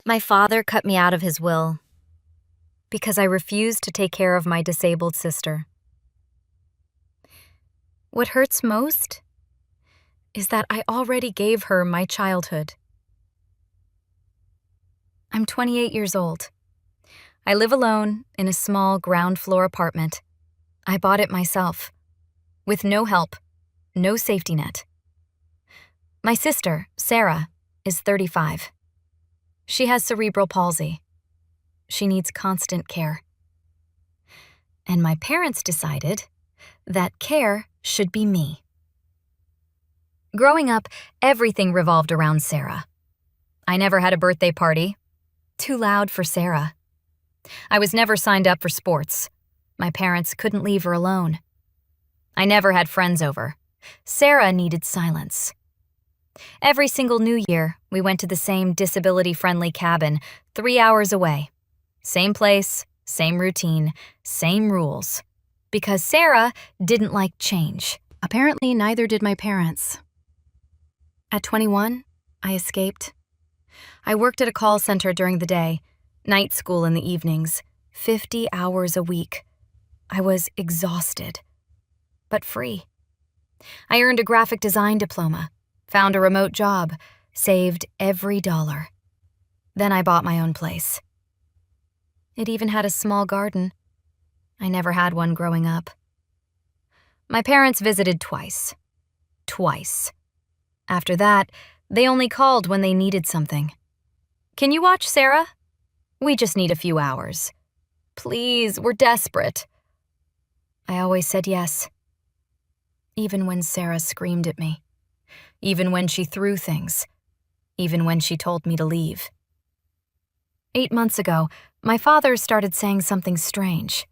My father cut me out of his will because I refused to take care of my disabled sister. What hurts most is that I already gave her my childhood. I'm 28 years old. I live alone in a small ground floor apartment. I bought it myself, with no help, no safety net. My sister, Sarah, is 35. She has cerebral palsy. She needs constant care. And my parents decided that care should be me. Growing up, everything revolved around Sarah. I never had a birthday party. Too loud for Sarah. I was never signed up for sports. My parents couldn't leave her alone. I never had friends over. Sarah needed silence. Every single New Year, we went to the same disability-friendly cabin 3 hours away. Same place, same routine, same rules. Because Sarah didn't like change. Apparently, neither did my parents. At 21, I escaped. I worked at a call center during the day, night school in the evenings, 50 hours a week. I was exhausted, but free. I earned a graphic design diploma, found a remote job, saved every dollar. Then I bought my own place. It even had a small garden. I never had one growing up. My parents visited twice. Twice. After that, they only called when they needed something. Can you watch Sarah? We just need a few hours. Please, we're desperate. I always said yes. Even when Sarah screamed at me. Even when she threw things. Even when she told me to leave. 8 months ago, my father started saying something strange.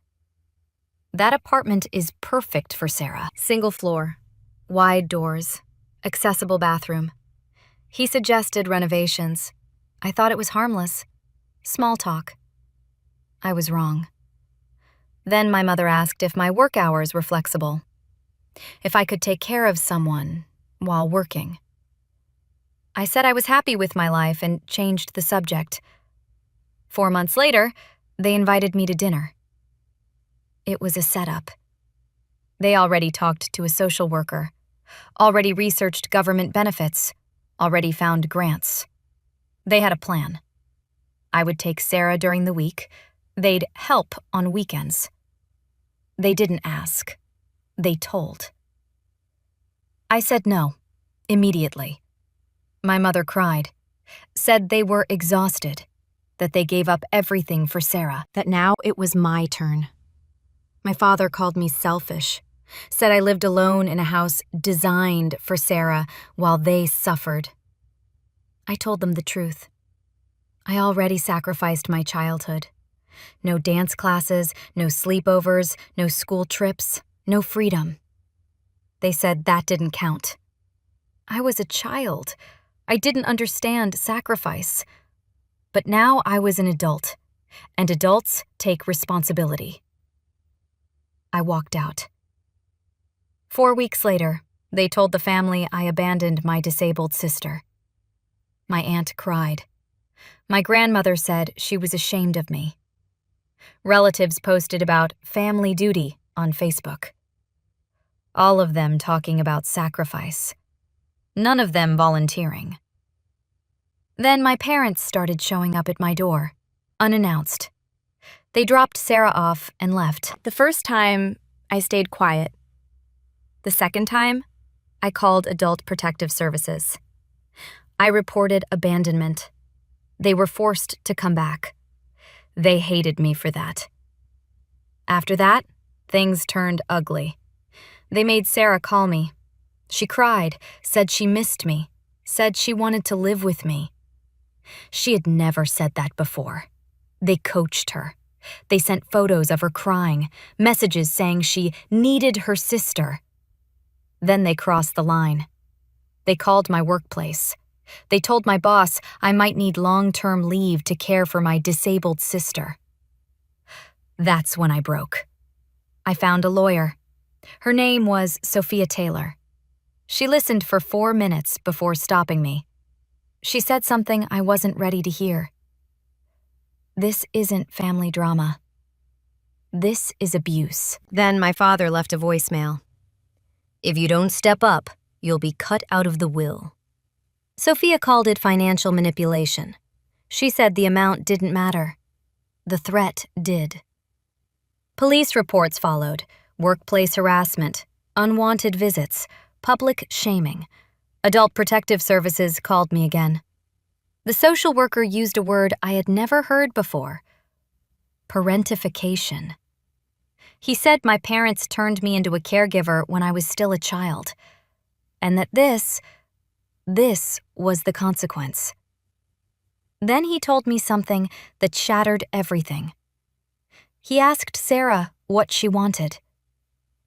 That apartment is perfect for Sarah. Single floor, wide doors, accessible bathroom. He suggested renovations. I thought it was harmless. Small talk. I was wrong. Then my mother asked if my work hours were flexible. If I could take care of someone while working. I said I was happy with my life and changed the subject. 4 months later, they invited me to dinner. It was a setup. They already talked to a social worker, already researched government benefits, already found grants. They had a plan. I would take Sarah during the week. They'd help on weekends. They didn't ask. They told. I said no, immediately. My mother cried, said they were exhausted, that they gave up everything for Sarah, that now it was my turn. My father called me selfish, said I lived alone in a house designed for Sarah while they suffered. I told them the truth. I already sacrificed my childhood. No dance classes, no sleepovers, no school trips, no freedom. They said that didn't count. I was a child. I didn't understand sacrifice. But now I was an adult, and adults take responsibility. I walked out. 4 weeks later, they told the family I abandoned my disabled sister. My aunt cried. My grandmother said she was ashamed of me. Relatives posted about family duty on Facebook. All of them talking about sacrifice. None of them volunteering. Then my parents started showing up at my door, unannounced. They dropped Sarah off and left. The first time, I stayed quiet. The second time, I called Adult Protective Services. I reported abandonment. They were forced to come back. They hated me for that. After that, things turned ugly. They made Sarah call me. She cried, said she missed me, said she wanted to live with me. She had never said that before. They coached her. They sent photos of her crying, messages saying she needed her sister. Then they crossed the line. They called my workplace. They told my boss I might need long-term leave to care for my disabled sister. That's when I broke. I found a lawyer. Her name was Sophia Taylor. She listened for 4 minutes before stopping me. She said something I wasn't ready to hear. This isn't family drama. This is abuse. Then my father left a voicemail. If you don't step up, you'll be cut out of the will. Sophia called it financial manipulation. She said the amount didn't matter. The threat did. Police reports followed: workplace harassment, unwanted visits, public shaming. Adult Protective Services called me again. The social worker used a word I had never heard before: parentification. He said my parents turned me into a caregiver when I was still a child, and that this was the consequence. Then he told me something that shattered everything. He asked Sarah what she wanted.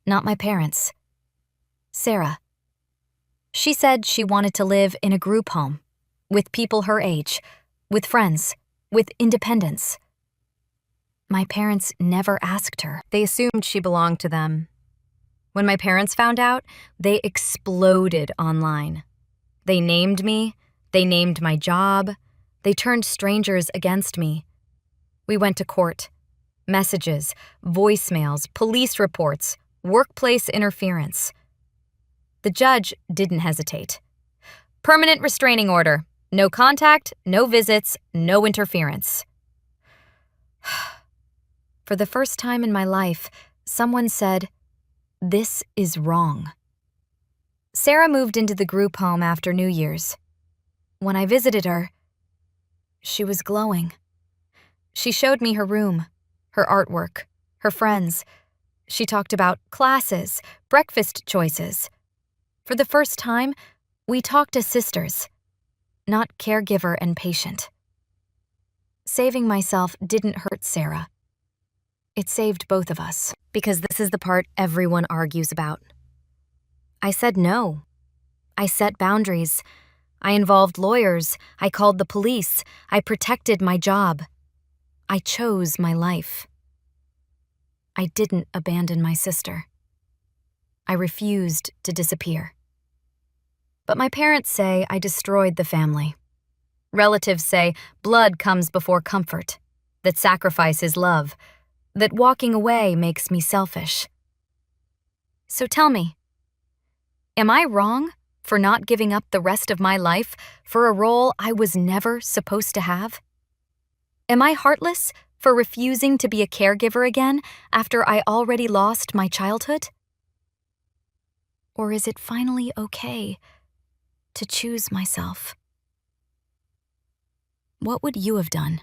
Not my parents. Sarah. She said she wanted to live in a group home, with people her age, with friends, with independence. My parents never asked her. They assumed she belonged to them. When my parents found out, they exploded online. They named me, they named my job, they turned strangers against me. We went to court. Messages, voicemails, police reports, workplace interference. The judge didn't hesitate. Permanent restraining order. No contact, no visits, no interference. For the first time in my life, someone said, "This is wrong." Sarah moved into the group home after New Year's. When I visited her, she was glowing. She showed me her room, her artwork, her friends. She talked about classes, breakfast choices. For the first time, we talked as sisters, not caregiver and patient. Saving myself didn't hurt Sarah. It saved both of us, because this is the part everyone argues about. I said no. I set boundaries. I involved lawyers. I called the police. I protected my job. I chose my life. I didn't abandon my sister. I refused to disappear. But my parents say I destroyed the family. Relatives say blood comes before comfort, that sacrifice is love, that walking away makes me selfish. So tell me, am I wrong for not giving up the rest of my life for a role I was never supposed to have? Am I heartless for refusing to be a caregiver again after I already lost my childhood? Or is it finally okay to choose myself? What would you have done?